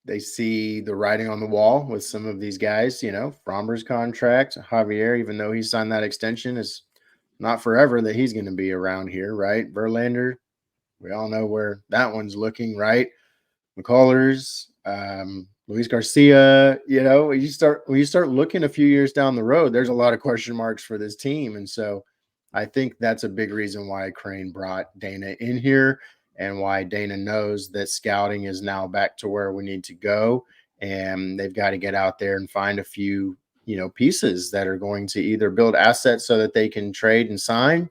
They see the writing on the wall with some of these guys. Framber's contract, Javier, even though he signed that extension, is not forever that he's going to be around here, right? Verlander, we all know where that one's looking, right? McCullers, Luis Garcia. When you start looking a few years down the road, there's a lot of question marks for this team, and so I think that's a big reason why Crane brought Dana in here, and why Dana knows that scouting is now back to where we need to go, and they've got to get out there and find a few pieces that are going to either build assets so that they can trade and sign,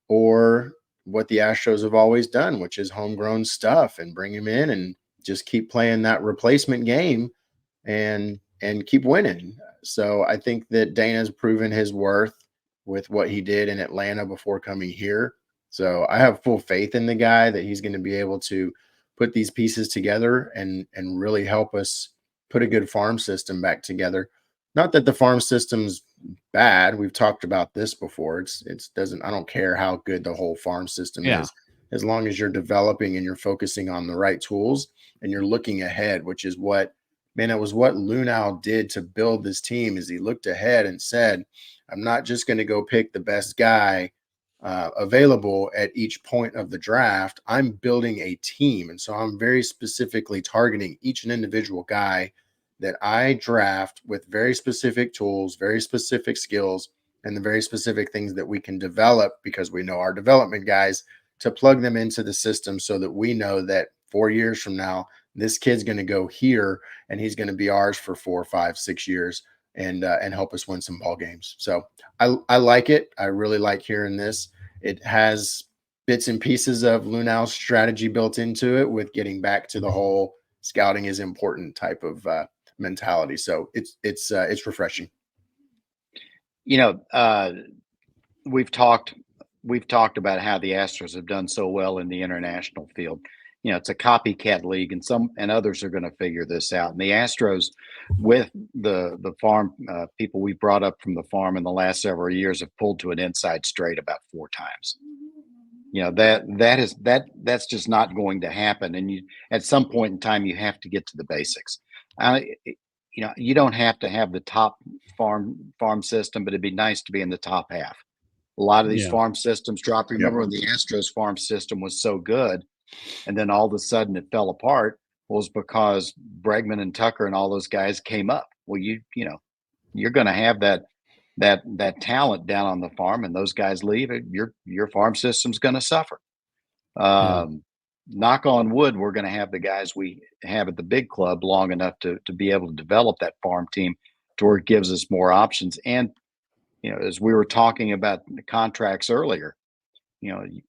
or what the Astros have always done, which is homegrown stuff, and bring him in and just keep playing that replacement game and keep winning. So I think that Dana's proven his worth with what he did in Atlanta before coming here. So I have full faith in the guy that he's going to be able to put these pieces together and really help us put a good farm system back together. Not that the farm system's bad. We've talked about this before. I don't care how good the whole farm system Yeah. is, as long as you're developing and you're focusing on the right tools and you're looking ahead, which is what Lunau did to build this team. Is he looked ahead and said, I'm not just going to go pick the best guy available at each point of the draft. I'm building a team. And so I'm very specifically targeting each and individual guy that I draft with very specific tools, very specific skills, and the very specific things that we can develop, because we know our development guys, to plug them into the system so that we know that 4 years from now, this kid's going to go here and he's going to be ours for 4, 5, 6 years and help us win some ball games. So I like it. I really like hearing this. It has bits and pieces of Lunau's strategy built into it, with getting back to the whole scouting is important type of mentality. So it's refreshing. We've talked about how the Astros have done so well in the international field. It's a copycat league, and others are going to figure this out. And the Astros, with the farm people we brought up from the farm in the last several years, have pulled to an inside straight about 4 times. That's just not going to happen. And at some point in time, you have to get to the basics. You don't have to have the top farm system, but it'd be nice to be in the top half. A lot of these farm systems drop. Remember when the Astros farm system was so good, and then all of a sudden it fell apart? Was because Bregman and Tucker and all those guys came up. Well, you're going to have that talent down on the farm, and those guys leave, your farm system's going to suffer. Knock on wood, we're going to have the guys we have at the big club long enough to be able to develop that farm team to where it gives us more options. And, as we were talking about the contracts earlier, the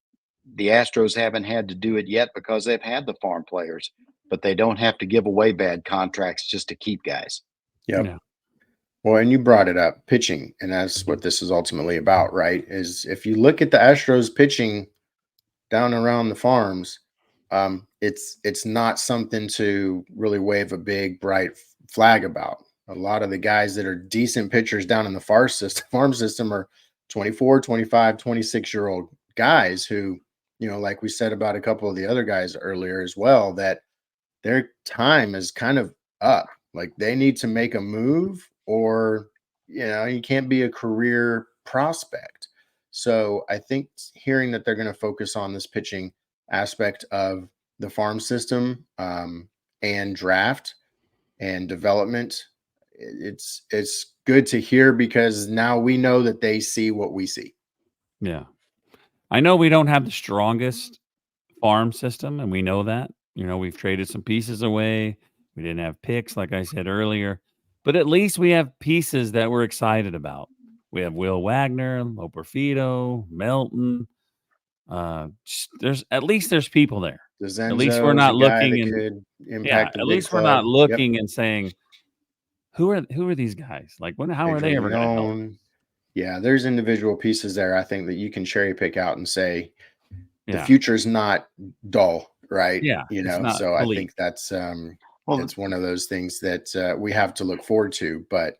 Astros haven't had to do it yet because they've had the farm players, but they don't have to give away bad contracts just to keep guys. Yeah. Well, and you brought it up, pitching, and that's what this is ultimately about, right? Is if you look at the Astros pitching down around the farms, it's not something to really wave a big bright flag about. A lot of the guys that are decent pitchers down in the farm system are 24, 25, 26-year-old guys who, like we said about a couple of the other guys earlier as well, that their time is kind of up. Like, they need to make a move, or you can't be a career prospect. So I think hearing that they're going to focus on this pitching aspect of the farm system and draft and development. It's good to hear because now we know that they see what we see. Yeah. I know we don't have the strongest farm system, and we know that. We've traded some pieces away. We didn't have picks, like I said earlier, but at least we have pieces that we're excited about. We have Will Wagner, Loperfido, Melton. There's people there. At least we're DeZenzo is a not guy looking that and could yeah, impact a at big least we're not club. Yep. looking and saying, who are these guys? Like, how are Pedro they ever going to help? Leon. Yeah, there's individual pieces there, I think, that you can cherry pick out and say the Yeah, future is not dull, right? yeah, it's not So I bleak. think that's Well, it's one of those things that we have to look forward to, but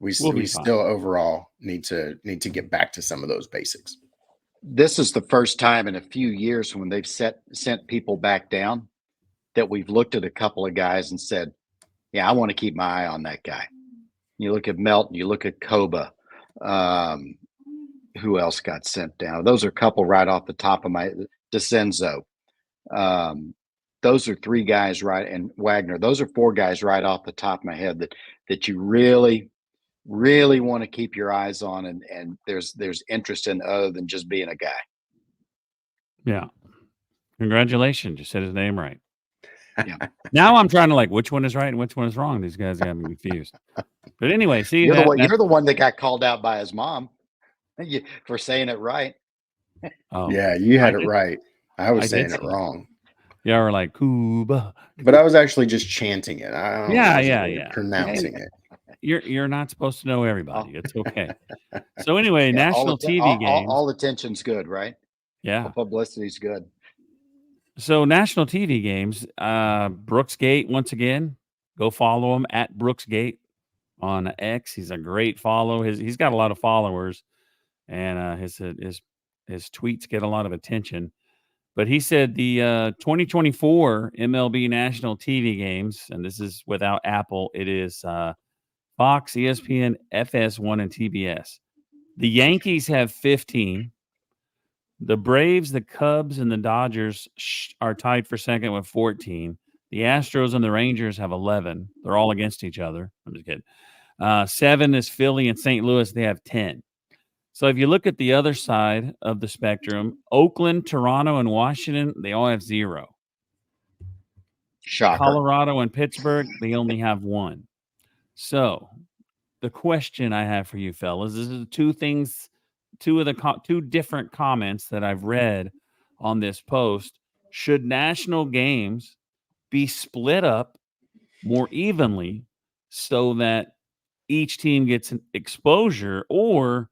we We'll be still overall need to get back to some of those basics. this is the first time in a few years when they've sent people back down that we've looked at a couple of guys and said, yeah, I want to keep my eye on that guy. You look at Melton, you look at Koba. Who else got sent down? Those are a couple right off the top of my DeCenzo. Those are three guys, right? And Wagner. Those are four guys right off the top of my head that you really, really want to keep your eyes on, and there's interest in other than just being a guy. Yeah. Congratulations. You said his name right. Yeah. Now I'm trying to which one is right and which one is wrong. These guys got me confused. But anyway, see You're that the one that got called out by his mom for saying it right. Yeah, you had I it did. right. I was I saying did it say wrong. Yeah, we're like Cuba. But I was actually just chanting it. I don't Yeah, wasn't yeah, really yeah. pronouncing it. You're not supposed to know everybody. It's okay. So anyway, national TV games. All attention's good, right? Yeah. All publicity's good. So national TV games, Brooksgate once again. Go follow him at Brooksgate on X. He's a great follow. He's got a lot of followers, and his tweets get a lot of attention. But he said the 2024 MLB national TV games, and this is without Apple. It is Fox, ESPN, FS1, and TBS. The Yankees have 15. The Braves, the Cubs, and the Dodgers are tied for second with 14. The Astros and the Rangers have 11. They're all against each other. I'm just kidding. 7 is Philly and St. Louis. They have 10. So if you look at the other side of the spectrum, Oakland, Toronto, and Washington, they all have 0. Shocker. Colorado and Pittsburgh, they only have 1. So the question I have for you fellas is two different comments that I've read on this post. Should national games be split up more evenly so that each team gets an exposure, or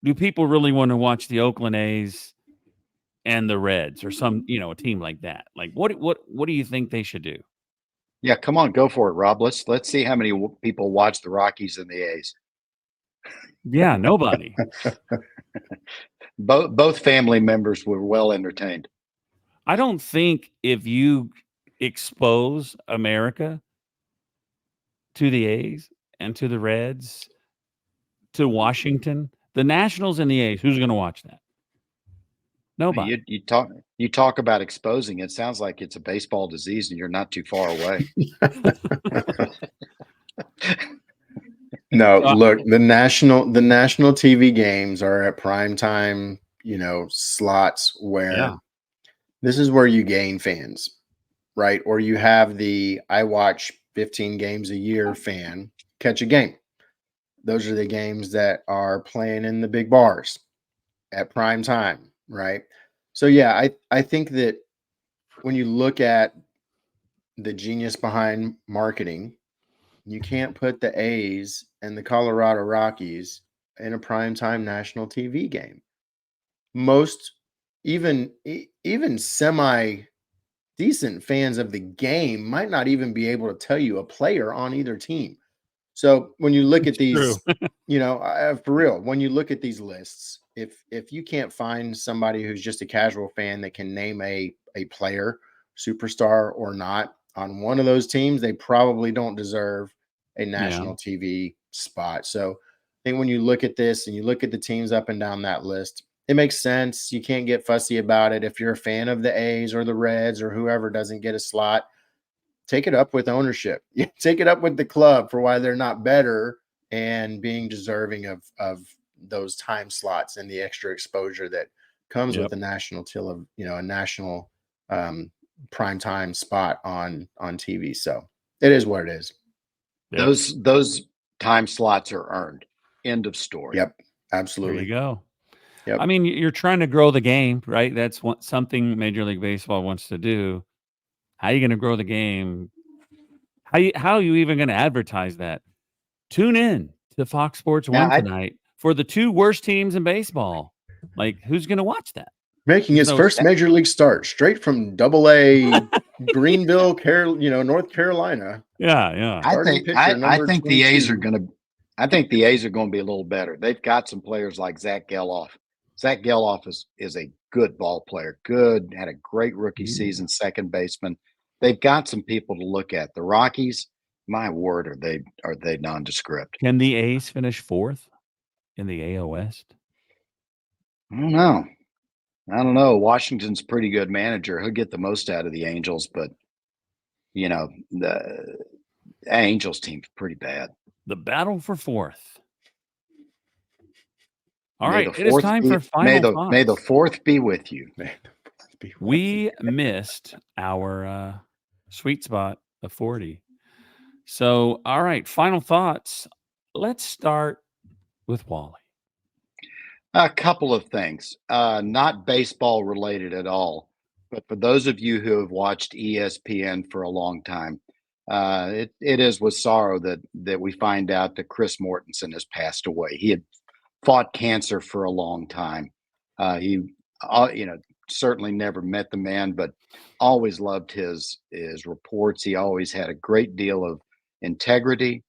do people really want to watch the Oakland A's and the Reds or some, a team like that? Like what do you think they should do? Yeah, come on, go for it, Rob. Let's see how many people watch the Rockies and the A's. Yeah, nobody. Both family members were well entertained. I don't think if you expose America to the A's and to the Reds, to Washington, the Nationals and the A's, who's going to watch that? Nobody. You talk about exposing. It sounds like it's a baseball disease, and you're not too far away. No, look, the national TV games are at prime time, slots where this is where you gain fans, right? Or you have the I watch 15 games a year fan catch a game. Those are the games that are playing in the big bars at prime time, right? So yeah, I think that when you look at the genius behind marketing, you can't put the A's and the Colorado Rockies in a primetime national TV game. Most even semi decent fans of the game might not even be able to tell you a player on either team. So when you look at these, for real, when you look at these lists, if you can't find somebody who's just a casual fan that can name a player, superstar or not, on one of those teams, they probably don't deserve a national TV spot. So I think when you look at this and you look at the teams up and down that list, it makes sense. You can't get fussy about it. If you're a fan of the A's or the Reds or whoever doesn't get a slot, take it up with ownership. Take it up with the club for why they're not better and being deserving of those time slots and the extra exposure that comes with a national a national prime time spot on TV. So it is what it is. Yep. Those time slots are earned. End of story. Yep, absolutely. There you go. Yep. I mean, you're trying to grow the game, right? That's something Major League Baseball wants to do. How are you going to grow the game? How are you even going to advertise that? Tune in to Fox Sports 1 tonight for the 2 worst teams in baseball. Like, who's going to watch that? Making his first major league start straight from Double-A Greenville, North Carolina. Yeah. I think the A's are going to be a little better. They've got some players like Zach Geloff. Zach Geloff is a good ball player. Good, had a great rookie season, second baseman. They've got some people to look at. The Rockies, my word, are they nondescript? Can the A's finish 4th in the AL West? I don't know. Washington's a pretty good manager. He'll get the most out of the Angels, but the Angels team's pretty bad. The battle for 4th. All right, it is time for final thoughts. May the 4th be with you. We missed our sweet spot of 40. So, all right, final thoughts. Let's start with Wally. A couple of things, not baseball related at all, but for those of you who have watched ESPN for a long time, it is with sorrow that we find out that Chris Mortensen has passed away. He had fought cancer for a long time. He certainly never met the man, but always loved his reports. He always had a great deal of integrity,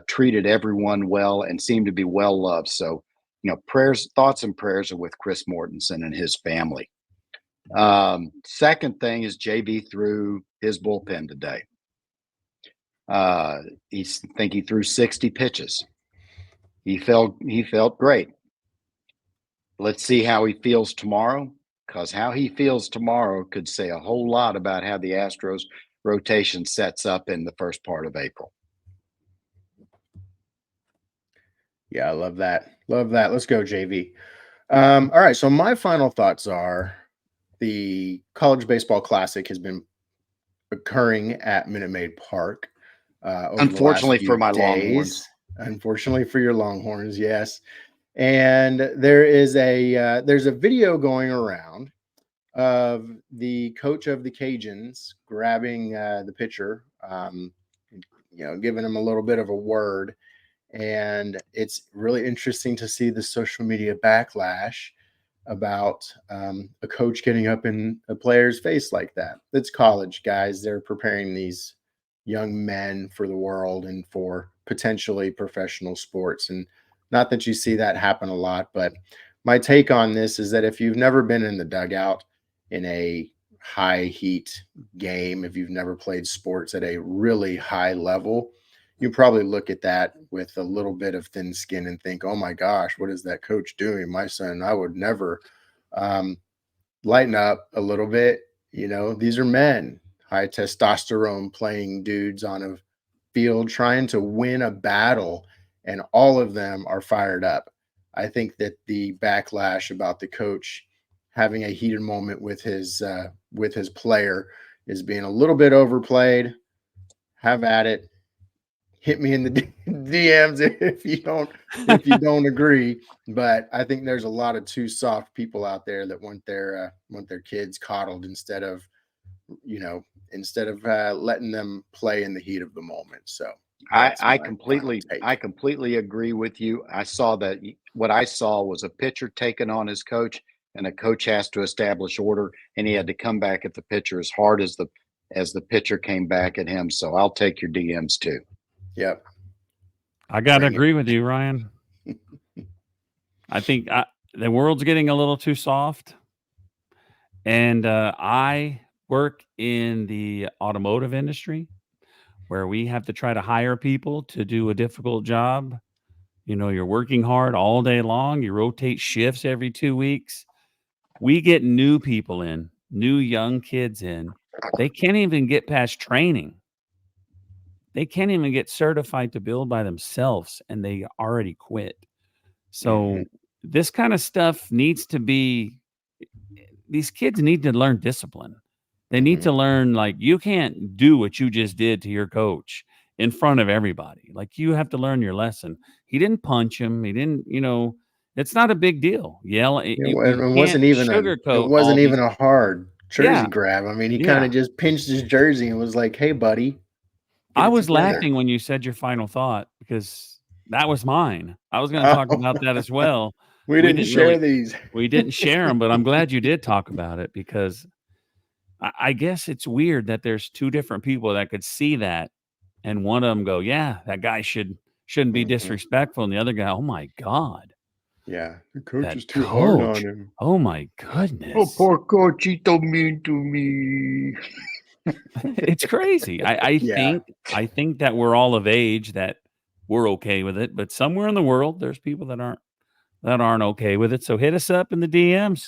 treated everyone well, and seemed to be well loved. So, thoughts and prayers are with Chris Mortensen and his family. Second thing is JB threw his bullpen today. I think he threw 60 pitches. He felt great. Let's see how he feels tomorrow, because how he feels tomorrow could say a whole lot about how the Astros rotation sets up in the first part of April. Yeah, I love that. Let's go, JV. All right, so my final thoughts are the College Baseball Classic has been occurring at Minute Maid Park. Unfortunately for my Longhorns. Unfortunately for your Longhorns, yes. And there's a video going around of the coach of the Cajuns grabbing the pitcher, giving him a little bit of a word. And it's really interesting to see the social media backlash about a coach getting up in a player's face like that. It's college, guys. They're preparing these young men for the world and for potentially professional sports. And not that you see that happen a lot, but my take on this is that if you've never been in the dugout in a high heat game, if you've never played sports at a really high level, you probably look at that with a little bit of thin skin and think, oh my gosh, what is that coach doing? My son, I would never. Lighten up a little bit. These are men, high testosterone playing dudes on a field trying to win a battle, and all of them are fired up. I think that the backlash about the coach having a heated moment with his player is being a little bit overplayed. Have at it. Hit me in the DMs if you don't agree. But I think there's a lot of too soft people out there that want their kids coddled instead of letting them play in the heat of the moment. So I completely agree with you. I saw that. What I saw was a pitcher taking on his coach, and a coach has to establish order, and he had to come back at the pitcher as hard as the pitcher came back at him. So I'll take your DMs too. Yep. I got to agree with you, Ryan. I think the world's getting a little too soft. And I work in the automotive industry where we have to try to hire people to do a difficult job. You're working hard all day long. You rotate shifts every 2 weeks. We get new people in, new young kids in. They can't even get past training they can't even get certified to build by themselves, and they already quit. So this kind of stuff needs to be. These kids need to learn discipline. They need to learn, like, you can't do what you just did to your coach in front of everybody. Like, you have to learn your lesson. He didn't punch him. He didn't, it's not a big deal. You can't It sugarcoat all wasn't these. even a hard jersey Yeah, grab. I mean, he kind yeah. of just pinched his jersey and was like, "Hey, buddy, get I it was together." laughing when you said your final thought because that was mine. I was going to talk about that as well. We We didn't didn't share really, these. we didn't share them, but I'm glad you did talk about it because I guess it's weird that there's two different people that could see that, and one of them go, "Yeah, that guy shouldn't be disrespectful," and the other guy, "Oh my god, Yeah, the coach that is too hard on coach! him. Oh my Oh, goodness, poor coach, he's so mean to me. it's crazy." Yeah. I think that we're all of age that we're okay with it, but somewhere in the world, there's people that aren't okay with it. So hit us up in the DMs.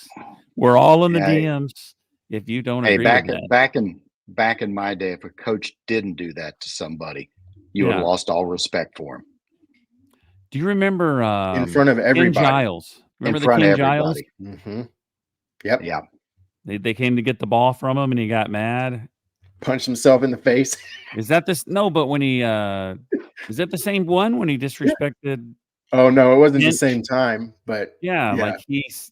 We're all in the Hey, DMs if you don't hey, agree with back that. back in my day, if a coach didn't do that to somebody, you would have Yeah. lost all respect for him Do you remember In front of Ken everybody. Giles? in Remember the front of Ken Giles? everybody. Yep. Yeah. They came to get the ball from him and he got mad. Punched himself in the face. Is that this? No, but when he is that the same one when he disrespected Oh no, it wasn't the Hinch? same time, but Yeah, yeah. like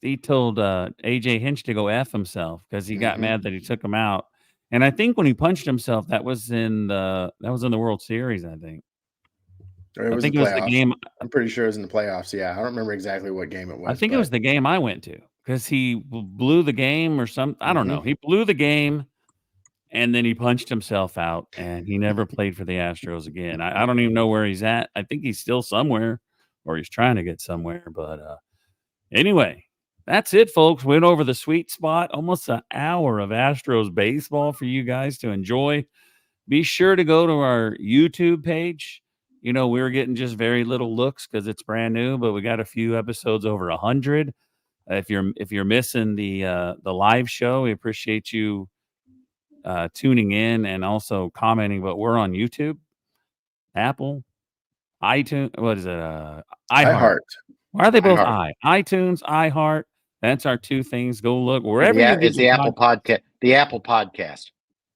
he told AJ Hinch to go F himself because he got mad that he took him out. And I think when he punched himself, that was in the World Series, I think. Or it I was the think it was the playoffs. game. I'm pretty sure it was in the playoffs. Yeah, I don't remember exactly what game it I was, think it but was the game I went to because he blew the game or something. I don't know. He blew the game and then he punched himself out and he never played for the Astros again. I don't even know where he's at. I think he's still somewhere or he's trying to get somewhere. But anyway, that's it, folks. Went over the sweet spot. Almost an hour of Astros baseball for you guys to enjoy. Be sure to go to our YouTube page. We were getting just very little looks because it's brand new, but we got a few episodes over 100. If you're missing the live show, we appreciate you tuning in and also commenting. But we're on YouTube, Apple, iTunes. What is it? iHeart. iHeart. Why are they both iHeart. iTunes, iHeart. That's our two things. Go look wherever you get It's your the Apple podcast. The Apple podcast.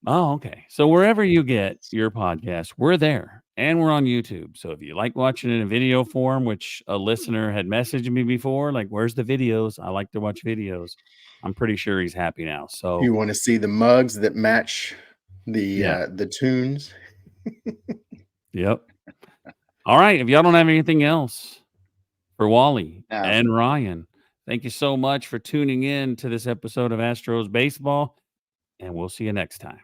Oh, okay. So wherever you get your podcast, we're there and we're on YouTube. So if you like watching it in video form, which a listener had messaged me before, like, where's the videos? I like to watch videos. I'm pretty sure he's happy now. So You want to see the mugs that match yeah. the tunes? Yep. All right. If y'all don't have anything else for Wally No. and Ryan, thank you so much for tuning in to this episode of Astros Baseball, and we'll see you next time.